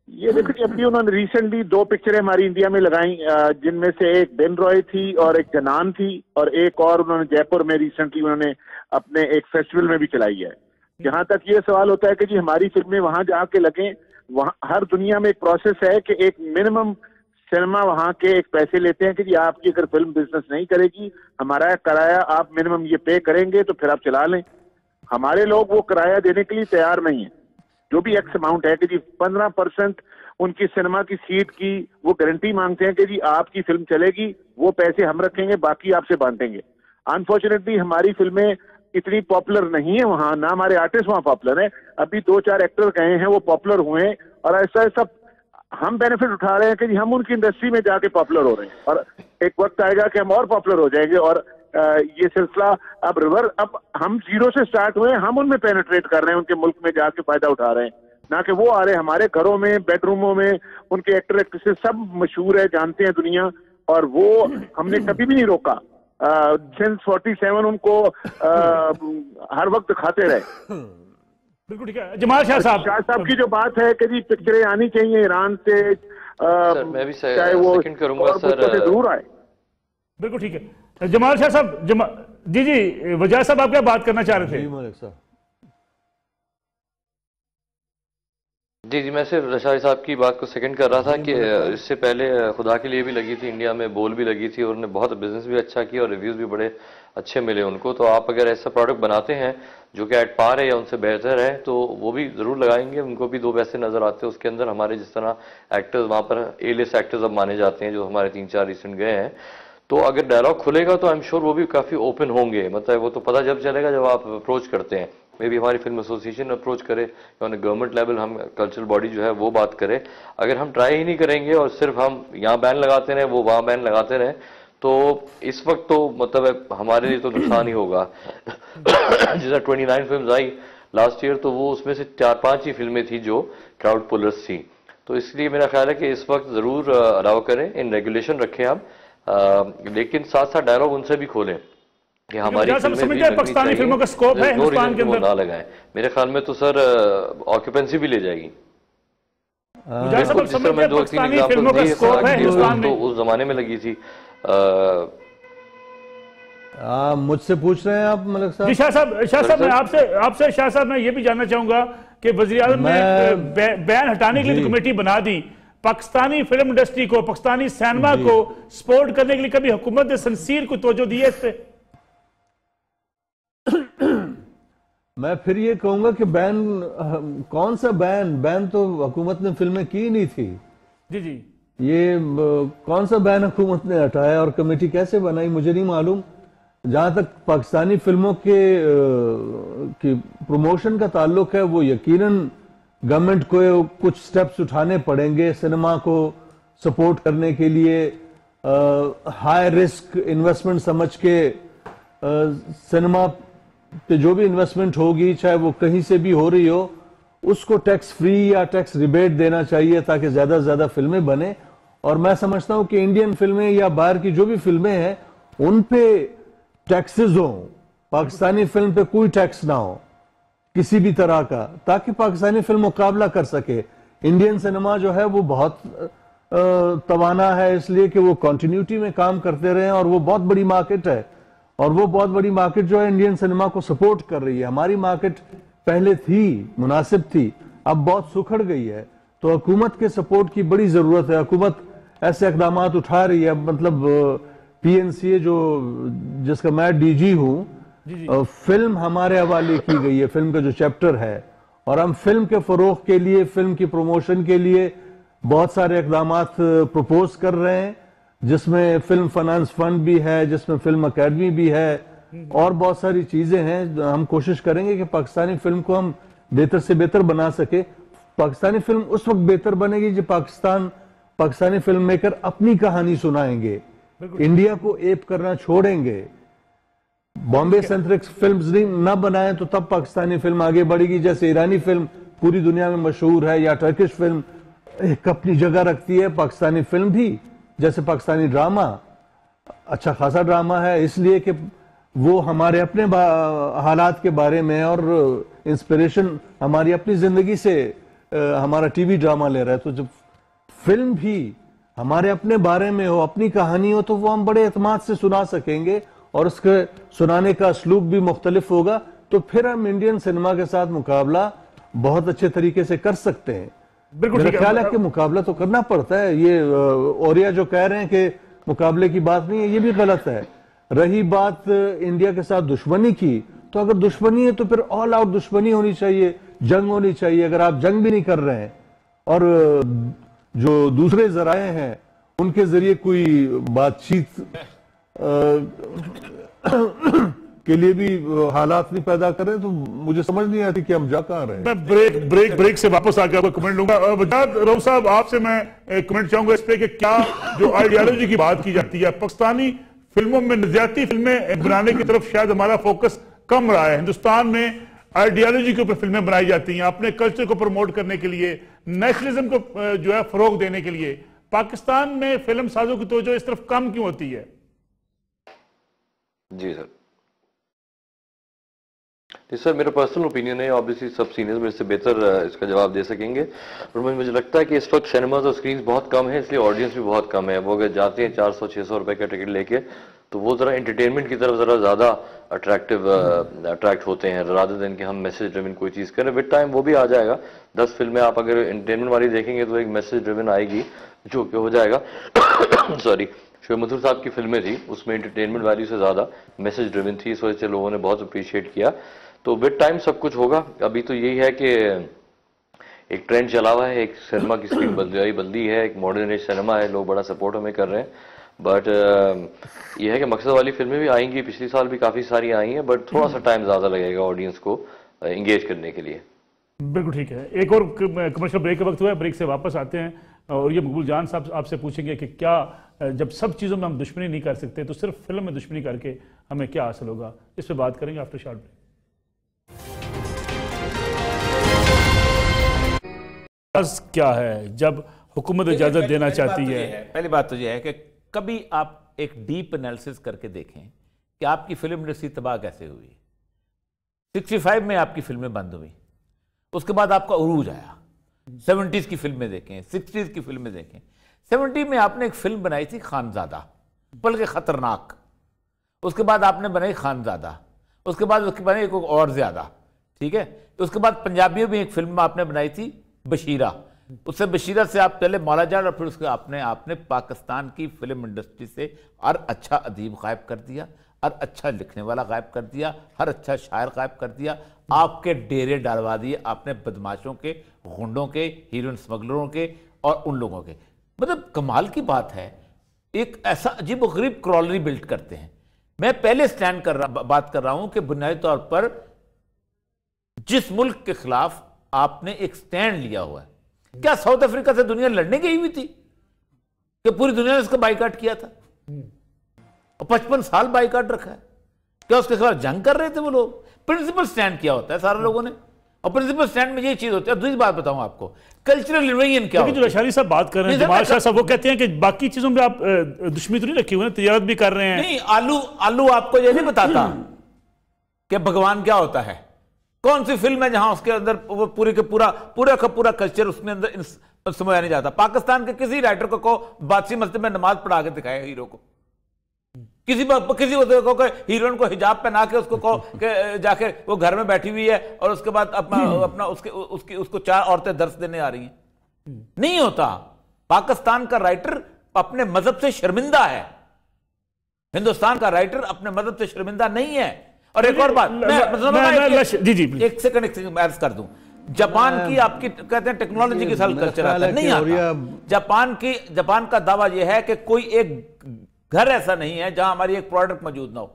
ये देखिए, अभी उन्होंने रिसेंटली 2 पिक्चरें हमारी इंडिया में लगाई, जिनमें से एक बेन रॉय थी और एक जनान थी, और एक और उन्होंने जयपुर में रिसेंटली उन्होंने अपने एक फेस्टिवल में भी चलाई है। जहां तक ये सवाल होता है कि जी हमारी फिल्में वहां जाके लगें, वहां हर दुनिया में एक प्रोसेस है कि एक मिनिमम सिनेमा वहां के एक पैसे लेते हैं कि जी आपकी अगर फिल्म बिजनेस नहीं करेगी, हमारा किराया आप मिनिमम ये पे करेंगे तो फिर आप चला लें। हमारे लोग वो किराया देने के लिए तैयार नहीं है। जो भी एक्स अमाउंट है कि जी 15% उनकी सिनेमा की सीट की वो गारंटी मांगते हैं कि जी आपकी फिल्म चलेगी, वो पैसे हम रखेंगे, बाकी आपसे बांटेंगे। अनफॉर्चुनेटली हमारी फिल्में इतनी पॉपुलर नहीं है वहां, ना हमारे आर्टिस्ट वहां पॉपुलर हैं। अभी 2-4 एक्टर गए हैं, वो पॉपुलर हुए हैं, और ऐसा ऐसा हम बेनिफिट उठा रहे हैं कि जी हम उनकी इंडस्ट्री में जाके पॉपुलर हो रहे हैं, और एक वक्त आएगा कि हम और पॉपुलर हो जाएंगे। और ये सिलसिला अब हम 0 से स्टार्ट हुए, हम उनमें पेनिट्रेट कर रहे हैं, उनके मुल्क में जाके फायदा उठा रहे हैं, ना कि वो आ रहे हैं हमारे घरों में, बेडरूमों में। उनके एक्टर एक्ट्रेसेस सब मशहूर है, जानते हैं दुनिया, और वो हमने कभी भी नहीं रोका। सिंस 47 उनको हर वक्त खाते रहे। बिल्कुल ठीक है। जमाल शाह साहब की जो बात है कि जी पिक्चरें आनी चाहिए ईरान से, मैं भी चाहे वो दूर आए। बिल्कुल ठीक है। जमाल शाह साहब, जी वजह साहब, आप क्या बात करना चाह रहे थे? जी जी, मैं सिर्फ रशादी साहब की बात को सेकंड कर रहा था कि इससे पहले खुदा के लिए भी लगी थी, इंडिया में बोल भी लगी थी और उन्होंने बहुत बिजनेस भी अच्छा किया और रिव्यूज़ भी बड़े अच्छे मिले उनको। तो आप अगर ऐसा प्रोडक्ट बनाते हैं जो कि एट पार है या उनसे बेहतर है तो वो भी ज़रूर लगाएंगे, उनको भी 2 पैसे नज़र आते हैं उसके अंदर। हमारे जिस तरह एक्टर्स वहाँ पर A-लिस्ट एक्टर्स अब माने जाते हैं जो हमारे 3-4 रिसेंट गए हैं, तो अगर डायलॉग खुलेगा तो आई एम श्योर वो भी काफ़ी ओपन होंगे। मतलब वो तो पता जब चलेगा जब आप अप्रोच करते हैं, मे बी हमारी फिल्म एसोसिएशन अप्रोच करे या गवर्नमेंट लेवल हम कल्चरल बॉडी जो है वो बात करे। अगर हम ट्राई ही नहीं करेंगे और सिर्फ हम यहाँ बैन लगाते रहे वो वहाँ बैन लगाते रहे तो इस वक्त तो मतलब हमारे लिए तो नुकसान ही होगा। जैसा 29 फिल्म आई लास्ट ईयर तो वो उसमें से 4-5 ही फिल्में थी जो क्राउड पुलर्स थी। तो इसलिए मेरा ख्याल है कि इस वक्त ज़रूर अलाउ करें, इन रेगुलेशन रखें आप, लेकिन साथ साथ डायलॉग उनसे भी खोलें कि हमारी पाकिस्तानी फिल्मों का स्कोप है हिंदुस्तान के अंदर ना लगाएं। मेरे ख्याल में तो सर ऑक्यूपेंसी भी ले जाएगी। तो उस जमाने में लगी थी। मुझसे पूछ रहे हैं आप मलिक साहब? जी शाह साहब मैं आपसे शाह साहब मैं ये भी जानना चाहूंगा कि वज़ीर-ए-आज़म ने बैन हटाने के लिए कमेटी बना दी, पाकिस्तानी फिल्म इंडस्ट्री को, पाकिस्तानी सिनेमा को सपोर्ट करने के लिए कभी हुकूमत ने संसीर को तवज्जो दी है इस पे? मैं फिर ये कहूंगा कि बैन, कौन सा बैन तो हुकूमत ने फिल्में की नहीं थी। जी जी, ये कौन सा बैन हुकूमत ने हटाया और कमेटी कैसे बनाई मुझे नहीं मालूम। जहां तक पाकिस्तानी फिल्मों के की प्रमोशन का ताल्लुक है वो यकीनन गवर्नमेंट को कुछ स्टेप्स उठाने पड़ेंगे सिनेमा को सपोर्ट करने के लिए। हाई रिस्क इन्वेस्टमेंट समझ के सिनेमा पे जो भी इन्वेस्टमेंट होगी चाहे वो कहीं से भी हो रही हो उसको टैक्स फ्री या टैक्स रिबेट देना चाहिए ताकि ज्यादा से ज्यादा फिल्में बने। और मैं समझता हूं कि इंडियन फिल्में या बाहर की जो भी फिल्में हैं उन पे टैक्सेस हो, पाकिस्तानी फिल्म पे कोई टैक्स ना हो किसी भी तरह का, ताकि पाकिस्तानी फिल्म मुकाबला कर सके। इंडियन सिनेमा जो है वो बहुत तवाना है इसलिए कि वो कंटिन्यूटी में काम करते रहे और वो बहुत बड़ी मार्केट है और वो बहुत बड़ी मार्केट जो है इंडियन सिनेमा को सपोर्ट कर रही है। हमारी मार्केट पहले थी, मुनासिब थी, अब बहुत सुखड़ गई है। तो हुकूमत के सपोर्ट की बड़ी जरूरत है। हुकूमत ऐसे इकदाम उठा रही है, मतलब PNCA जो जिसका मैं DG हूं, फिल्म हमारे हवाले की गई है, फिल्म का जो चैप्टर है, और हम फिल्म के फरोग के लिए, फिल्म की प्रमोशन के लिए बहुत सारे इकदाम प्रपोज कर रहे हैं जिसमें फिल्म फाइनेंस फंड भी है, जिसमें फिल्म अकेडमी भी है और बहुत सारी चीजें हैं। हम कोशिश करेंगे कि पाकिस्तानी फिल्म को हम बेहतर से बेहतर बना सके। पाकिस्तानी फिल्म उस वक्त बेहतर बनेगी जब पाकिस्तानी फिल्म मेकर अपनी कहानी सुनाएंगे, इंडिया को एप करना छोड़ेंगे, बॉम्बे सेंट्रिक फिल्म्स न बनाएं तो तब पाकिस्तानी फिल्म आगे बढ़ेगी। जैसे ईरानी फिल्म पूरी दुनिया में मशहूर है या टर्किश फिल्म एक अपनी जगह रखती है, पाकिस्तानी फिल्म भी, जैसे पाकिस्तानी ड्रामा अच्छा खासा ड्रामा है इसलिए कि वो हमारे अपने हालात के बारे में और इंस्पिरेशन हमारी अपनी जिंदगी से हमारा टीवी ड्रामा ले रहा है। तो जब फिल्म भी हमारे अपने बारे में हो, अपनी कहानी हो, तो वो हम बड़े एतमाद से सुना सकेंगे और उसके सुनाने का असलूब भी मुख्तलिफ होगा। तो फिर हम इंडियन सिनेमा के साथ मुकाबला बहुत अच्छे तरीके से कर सकते हैं। मेरा ख्याल है कि मुकाबला तो करना पड़ता है। ये ओरिया जो कह रहे हैं कि मुकाबले की बात नहीं है, ये भी गलत है। रही बात इंडिया के साथ दुश्मनी की, तो अगर दुश्मनी है तो फिर ऑल आउट दुश्मनी होनी चाहिए, जंग होनी चाहिए। अगर आप जंग भी नहीं कर रहे हैं और जो दूसरे जराए हैं उनके जरिए कोई बातचीत के लिए भी हालात नहीं पैदा करें, तो मुझे समझ नहीं आती कि हम जा कहां रहे हैं। मैं ब्रेक से वापस आकर आपको कमेंट लूंगा। वजाद रऊफ साहब, आपसे मैं कमेंट चाहूंगा इस पे कि क्या जो आइडियोलॉजी की बात की जाती है, पाकिस्तानी फिल्मों में नजरियाती फिल्में बनाने की तरफ शायद हमारा फोकस कम रहा है। हिंदुस्तान में आइडियोलॉजी के ऊपर फिल्में बनाई जाती हैं, अपने कल्चर को प्रमोट करने के लिए, नेशनलिज्म को जो है फरोग देने के लिए। पाकिस्तान में फिल्म साजों की तवज्जो इस तरफ कम क्यों होती है? जी सर, मेरा पर्सनल ओपिनियन है, ऑब्वियसली सब सीनियर्स मेरे से बेहतर इसका जवाब दे सकेंगे। और मुझे लगता है कि इस वक्त सिनेमाज और स्क्रीन बहुत कम है, इसलिए ऑडियंस भी बहुत कम है। वो अगर जाते हैं 400-600 रुपए का टिकट लेके, तो वो जरा एंटरटेनमेंट की तरफ जरा ज्यादा अट्रैक्ट होते हैं, रादर देन कि हम मैसेज ड्रिवन कोई चीज करें। विद टाइम वो भी आ जाएगा, 10 फिल्में आप अगर एंटरटेनमेंट वाली देखेंगे तो एक मैसेज ड्रिवन आएगी जो कि हो जाएगा सॉरी, शोएब मसूद साहब की फिल्में थी उसमें एंटरटेनमेंट वैल्यू से ज़्यादा मैसेज ड्रिवन थी, इस वजह से लोगों ने बहुत अप्रिशिएट किया। तो विद टाइम सब कुछ होगा। अभी तो यही है कि एक ट्रेंड चला हुआ है, एक सिनेमा की स्क्रीन बल्दी है, एक मॉडर्न एज सिनेमा है, लोग बड़ा सपोर्ट हमें कर रहे हैं। बट यह है कि मकसद वाली फिल्में भी आएंगी, पिछली साल भी काफ़ी सारी आई हैं, बट थोड़ा सा टाइम ज़्यादा लगेगा ऑडियंस को इंगेज करने के लिए। बिल्कुल ठीक है। एक और कमर्शियल ब्रेक का वक्त हुआ है, ब्रेक से वापस आते हैं और ये मकबूल जान साहब आपसे पूछेंगे कि क्या जब सब चीज़ों में हम दुश्मनी नहीं कर सकते तो सिर्फ फिल्म में दुश्मनी करके हमें क्या हासिल होगा, इस पर बात करेंगे आफ्टर शॉर्ट ब्रेक। क्या है जब हुकूमत इजाजत देना चाहती है? पहली बात तो यह है कि कभी आप एक डीप एनालिसिस करके देखें कि आपकी फिल्म इंडस्ट्री तबाह कैसे हुई। 65 में आपकी फिल्में बंद हुई, उसके बाद आपका उरूज आया। 70s की फिल्में देखें, 60s की फिल्में देखें। 70 में आपने एक फिल्म बनाई थी खानजादा, बल्कि खतरनाक। उसके बाद आपने बनाई खानजादा, उसके बाद उसकी बनाई एक और ज्यादा, ठीक है। उसके बाद पंजाबियों में एक फिल्म आपने बनाई थी बशीरा, उससे बशीरा से आप चले मौलाजान और फिर उसके आपने पाकिस्तान की फिल्म इंडस्ट्री से हर अच्छा अदीब गायब कर दिया, हर अच्छा लिखने वाला गायब कर दिया, हर अच्छा शायर गायब कर दिया। आपके डेरे डालवा दिए आपने बदमाशों के, गुंडों के, हीरोइन स्मगलरों के और उन लोगों के। मतलब कमाल की बात है, एक ऐसा अजीब गरीब क्रॉलरी बिल्ड करते हैं। मैं पहले बात कर रहा हूं कि बुनियादी तौर पर जिस मुल्क के खिलाफ आपने एक स्टैंड लिया हुआ है, क्या साउथ अफ्रीका से दुनिया लड़ने गई हुई थी कि पूरी दुनिया ने उसका बाइकाट किया था और 55 साल बाइकाट रखा है? क्या उसके खिलाफ जंग कर रहे थे वो लोग? प्रिंसिपल स्टैंड किया होता है सारे लोगों ने, और प्रिंसिपल स्टैंड में ये चीज होती है। दूसरी बात बताऊं आपको, कल्चरल रिवेंजन क्या होता है? जो लशारी साहब बात कर रहे हैं, जमाल शाह साहब, वो कहते हैं कि बाकी चीजों में आप दुश्मनी तो नहीं रखी हुई, तजारत भी कर रहे हैं। नहीं, आलू आपको ये नहीं बताता कि भगवान क्या होता है। कौन सी फिल्म है जहां उसके अंदर वो पूरा कल्चर उसमें अंदर समझा नहीं जाता? पाकिस्तान के किसी राइटर को बादशाही मस्जिद में नमाज पढ़ा के दिखाया हीरो को, किसी को हीरोइन को हिजाब पहना के उसको जाके वो घर में बैठी हुई है और उसके बाद अपना उसको 4 औरतें दर्श देने आ रही हैं। नहीं होता। पाकिस्तान का राइटर अपने मजहब से शर्मिंदा है, हिंदुस्तान का राइटर अपने मजहब से शर्मिंदा नहीं है। और एक और बात एक सेकंड अर्ज कर दूं, जापान की आपकी कहते हैं टेक्नोलॉजी के साथ कल्चर आता नहीं आता। जापान का दावा यह है कि कोई एक घर ऐसा नहीं है जहां हमारी एक प्रोडक्ट मौजूद ना हो।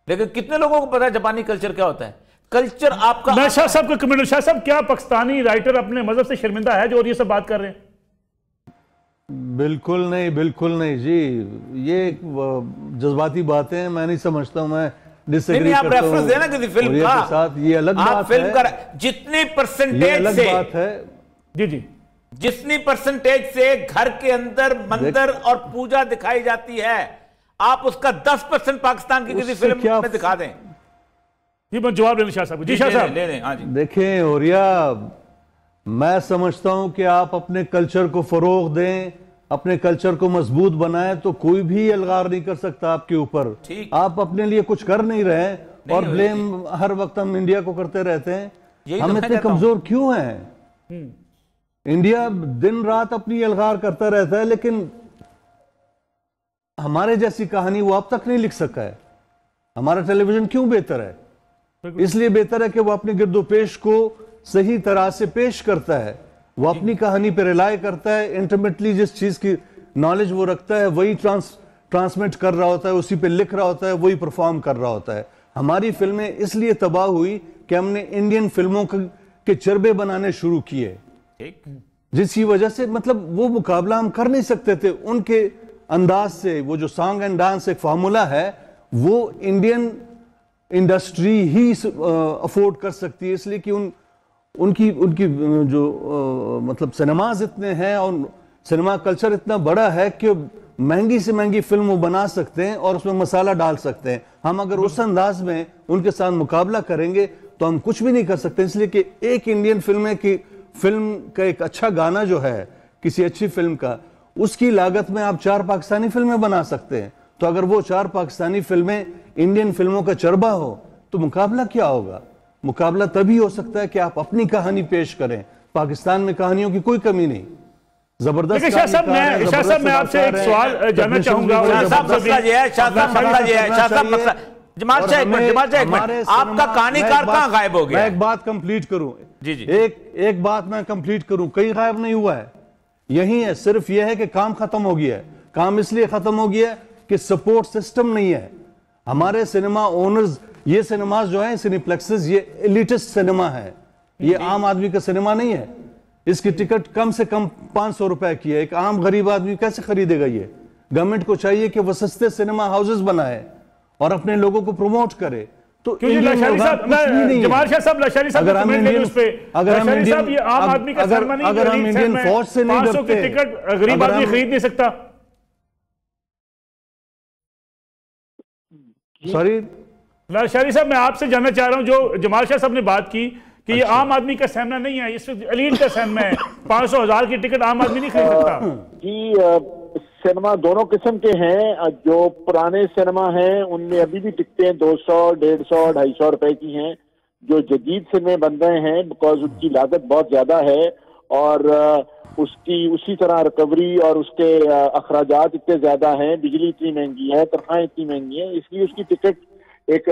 लेकिन कितने लोगों को पता है जापानी कल्चर क्या होता है? कल्चर आपका। शाह साहब का कमेंट, शाह साहब क्या पाकिस्तानी राइटर अपने मजहब से शर्मिंदा है जो और ये सब बात कर रहे हैं? बिल्कुल नहीं जी, ये जज्बाती बातें हैं, मैं नहीं समझता हूं। मैं नहीं, आप रेफरेंस देना किसी फिल्म का साथ, ये अलग बात फिल्म है। का जितनी परसेंटेज से बात है जी जितनी परसेंटेज से घर के अंदर मंदिर और पूजा दिखाई जाती है, आप उसका 10% पाकिस्तान की किसी फिल्म में दिखा दें। मैं जवाब लेना शाह साहब। जी शाह साहब, देखें औरिया, मैं समझता हूं कि आप अपने कल्चर को फरोग दें, अपने कल्चर को मजबूत बनाएं, तो कोई भी अलगार नहीं कर सकता आपके ऊपर। आप अपने लिए कुछ कर नहीं रहे और ब्लेम हर वक्त हम इंडिया को करते रहते हैं। हम इतने कमजोर क्यों हैं? इंडिया दिन रात अपनी अलगार करता रहता है, लेकिन हमारे जैसी कहानी वो अब तक नहीं लिख सका है। हमारा टेलीविजन क्यों बेहतर है? इसलिए बेहतर है कि वो अपने गिरदोपेश को सही तरह से पेश करता है, वो अपनी कहानी पर रिलाय करता है। इंटरमिटली जिस चीज की नॉलेज वो रखता है वही ट्रांसमिट कर रहा होता है, उसी पे लिख रहा होता है, वही परफॉर्म कर रहा होता है। हमारी फिल्में इसलिए तबाह हुई कि हमने इंडियन फिल्मों के चरबे बनाने शुरू किए, जिसकी वजह से मतलब वो मुकाबला हम कर नहीं सकते थे उनके अंदाज से। वो जो सॉन्ग एंड डांस एक फार्मूला है, वो इंडियन इंडस्ट्री ही अफोर्ड कर सकती है, इसलिए कि उनकी जो मतलब सिनेमाज इतने हैं और सिनेमा कल्चर इतना बड़ा है कि महंगी से महंगी फिल्म वो बना सकते हैं और उसमें मसाला डाल सकते हैं। हम अगर उस अंदाज में उनके साथ मुकाबला करेंगे तो हम कुछ भी नहीं कर सकते। इसलिए कि एक इंडियन फिल्म का एक अच्छा गाना जो है किसी अच्छी फिल्म का, उसकी लागत में आप 4 पाकिस्तानी फिल्में बना सकते हैं। तो अगर वो 4 पाकिस्तानी फिल्में इंडियन फिल्मों का चरबा हो तो मुकाबला क्या होगा? मुकाबला तभी हो सकता है कि आप अपनी कहानी पेश करें। पाकिस्तान में कहानियों की कोई कमी नहीं, जबरदस्त। शाह साहब मैं आपसे एक सवाल जानना चाहूंगा। आपका कहानीकार कहां गायब हो गया? मैं एक बात कंप्लीट करूं, जी जी, एक बात मैं कंप्लीट करूं। कहीं गायब नहीं हुआ है, यही है, सिर्फ यह है कि काम खत्म हो गया है। काम इसलिए खत्म हो गया है कि सपोर्ट सिस्टम नहीं है। हमारे सिनेमा ओनर्स, ये सिनेमाज जो है सिनेप्लेक्सेस, ये एलिटिस्ट सिनेमा है, ये आम आदमी का सिनेमा नहीं है। इसकी टिकट कम से कम 500 रुपए की है। एक आम गरीब आदमी कैसे खरीदेगा? ये गवर्नमेंट को चाहिए कि वह सस्ते सिनेमा हाउसेस बनाए और अपने लोगों को प्रमोट करे। तो अगर हम इंडियन फौज से नहीं डरते, टिकट गरीब आदमी खरीद नहीं सकता। सॉरी लाशारी साहब, मैं आपसे जानना चाह रहा हूं, जो जमाल शाह साहब ने बात की कि ये आम आदमी का सहना नहीं है, इस अलील का सहना है। 500,000 की टिकट आम आदमी नहीं खरीद सकता जी। सिनेमा दोनों किस्म के हैं। जो पुराने सिनेमा हैं उनमें अभी भी टिकटें 200, 150, 250 रुपए की हैं। जो जदीद सिनेमे बन रहे हैं, बिकॉज उसकी लागत बहुत ज्यादा है और उसकी उसी तरह रिकवरी और उसके अखराजात इतने ज्यादा हैं, बिजली इतनी महंगी है, तनख्वाहें इतनी महंगी है, इसलिए उसकी टिकट एक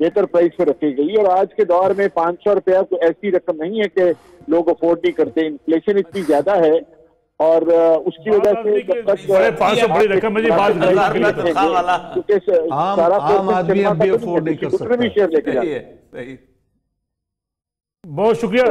बेहतर प्राइस पे रखी गई। और आज के दौर में 500 रुपया कोई ऐसी रकम नहीं है कि लोग अफोर्ड नहीं करते। इन्फ्लेशन इतनी ज्यादा है और उसकी वजह से जब तक 500 बड़ी रकम है, आम आदमी अभी अफोर्ड नहीं कर सकता। शेयर लेके जाए। बहुत शुक्रिया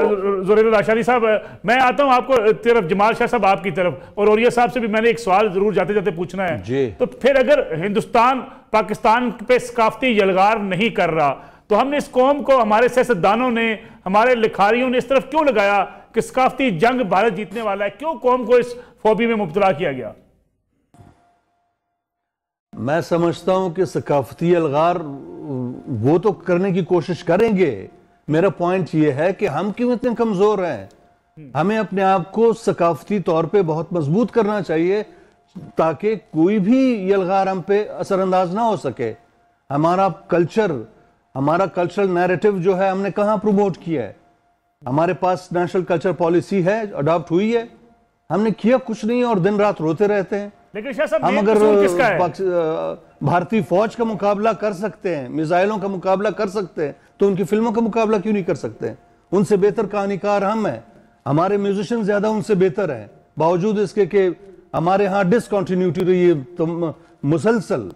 ज़ुरैर लाशारी साहब। मैं आता हूं आपको तरफ, जमाल शाह साहब आपकी तरफ, और औरिया साहब से भी मैंने एक सवाल जरूर जाते जाते पूछना है जी। तो फिर अगर हिंदुस्तान पाकिस्तान पे सकाफती यलगार नहीं कर रहा, तो हमने इस कौम को, हमारे सियासतदानों ने, हमारे लिखारियों ने इस तरफ क्यों लगाया कि सकाफती जंग भारत जीतने वाला है? क्यों कौम को इस फोबी में मुब्तला किया गया? मैं समझता हूं कि सकाफती अलगार वो तो करने की कोशिश करेंगे। मेरा पॉइंट ये है कि हम क्यों इतने कमजोर हैं। हमें अपने आप को सकाफती तौर पे बहुत मजबूत करना चाहिए ताकि कोई भी यलगार हम पे असरअंदाज ना हो सके। हमारा कल्चरल नैरेटिव जो है हमने कहां प्रमोट किया है? हमारे पास नेशनल कल्चर पॉलिसी है, अडॉप्ट हुई है, हमने किया कुछ नहीं और दिन रात रोते रहते हैं। लेकिन शाह साहब, हम अगर भारतीय फौज का मुकाबला कर सकते हैं, मिसाइलों का मुकाबला कर सकते हैं, तो उनकी फिल्मों का मुकाबला क्यों नहीं कर सकते? उनसे बेहतर कहानीकार हम हैं, हमारे म्यूजिशियन ज्यादा उनसे बेहतर हैं, बावजूद इसके कि हमारे यहाँ डिसकंटिन्यूटी रही है तो मुसलसल।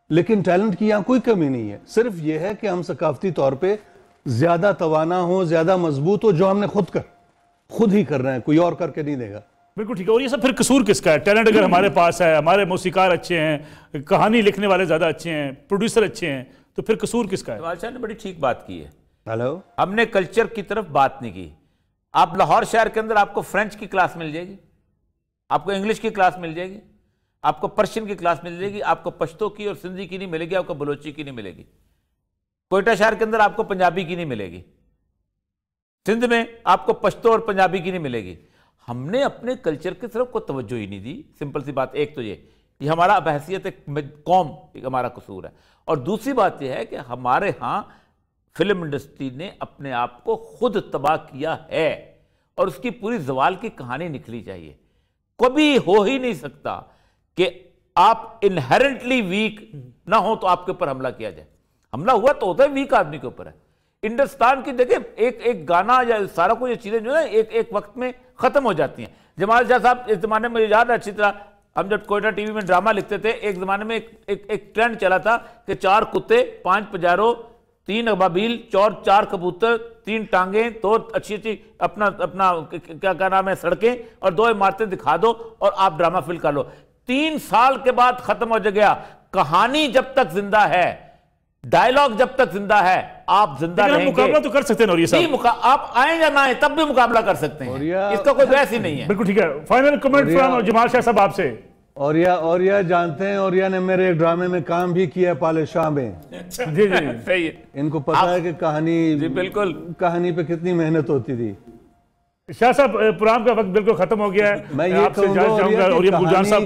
लेकिन टैलेंट की यहाँ कोई कमी नहीं है, सिर्फ यह है कि हम सकाफती तौर पे ज्यादा तवाना हो, ज्यादा मजबूत हो, जो हमने खुद ही कर रहे हैं, कोई और करके नहीं देगा। बिल्कुल ठीक है। और ये सब फिर कसूर किसका है? टैलेंट अगर हमारे पास है, हमारे मौसीकार अच्छे हैं, कहानी लिखने वाले ज्यादा अच्छे हैं, प्रोड्यूसर अच्छे हैं, तो फिर कसूर किसका है? जमाल शाह ने बड़ी ठीक बात की है। हेलो, हमने कल्चर की तरफ बात नहीं की। आप लाहौर शहर के अंदर आपको फ्रेंच की क्लास मिल जाएगी, आपको इंग्लिश की क्लास मिल जाएगी, आपको पर्शियन की क्लास मिल जाएगी, आपको पश्तो की और सिंधी की नहीं मिलेगी, आपको बलोची की नहीं मिलेगी। कोयटा शहर के अंदर आपको पंजाबी की नहीं मिलेगी, सिंध में आपको पश्तो और पंजाबी की नहीं मिलेगी। हमने अपने कल्चर की तरफ को तवज्जो ही नहीं दी। सिंपल सी बात, एक तो ये हमारा बहसियत एक कौम एक हमारा कसूर है, और दूसरी बात यह है कि हमारे यहाँ फिल्म इंडस्ट्री ने अपने आप को खुद तबाह किया है और उसकी पूरी जवाल की कहानी निकली चाहिए। कभी हो ही नहीं सकता कि आप इनहेरेंटली वीक ना हो तो आपके ऊपर हमला किया जाए। हमला हुआ तो होता है वीक आदमी के ऊपर है। हिंदुस्तान की देखिए एक गाना या सारा कुछ चीजें जो है एक वक्त में खत्म हो जाती हैं। जमाल शाह साहब इस जमाने में मुझे याद है अच्छी तरह, हम जब कोयटा टीवी में ड्रामा लिखते थे, एक जमाने में एक ट्रेंड चला था कि 4 कुत्ते, 5 पजारो, 3 अबाबील, 4 कबूतर, 3 टांगे, 2 अच्छी अपना क्या नाम है सड़कें और 2 इमारतें दिखा दो और आप ड्रामा फिल्म कर लो। 3 साल के बाद खत्म हो गया। कहानी जब तक जिंदा है, डायलॉग जब तक जिंदा है, आप जिंदा रहेंगे। मुकाबला तो कर सकते हैं नौरिया साहब, आप आए या ना आए तब भी मुकाबला कर सकते हैं, इसका कोई बहस ही नहीं है। बिल्कुल ठीक है। Final comment from Jamal Shah साहब आपसे। औरिया जानते हैं, औरिया ने मेरे एक ड्रामे में काम भी किया पाले शाह में। जी सही है। इनको पता है कि कहानी, बिल्कुल कहानी पे कितनी मेहनत होती थी। शाह साहब, प्रोग्राम का वक्त बिल्कुल खत्म हो गया है। मैं ये कहूंगा,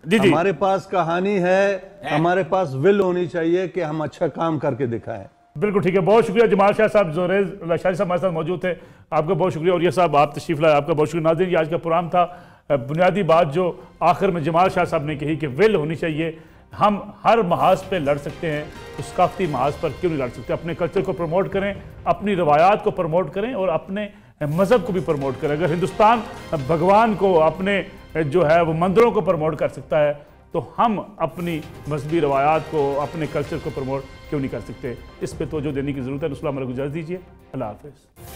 जी हमारे पास कहानी है, हमारे पास विल होनी चाहिए कि हम अच्छा काम करके दिखाएं। बिल्कुल ठीक है, बहुत शुक्रिया जमाल शाह साहब, जोरेज लाशारी साहब हमारे साथ मौजूद थे, आपका बहुत शुक्रिया। और ये साहब आप तशरीफ लाए, आपका बहुत शुक्रिया। नाज़रीन, ये आज का प्रोग्राम था। बुनियादी बात जो आखिर में जमाल शाह साहब ने कही कि विल होनी चाहिए, हम हर महाज पे लड़ सकते हैं, तो सकाफती महाज पर क्यों नहीं लड़ सकते। अपने कल्चर को प्रमोट करें, अपनी रवायात को प्रमोट करें और अपने मज़हब को भी प्रमोट करें। अगर हिंदुस्तान भगवान को, अपने जो है वो मंदिरों को प्रमोट कर सकता है, तो हम अपनी मजहबी रवायात को, अपने कल्चर को प्रमोट क्यों नहीं कर सकते। इस पर तवज्जो देने की ज़रूरत है। इस्लाम को इजाज़त दीजिए। अल्लाह हाफ़िज़।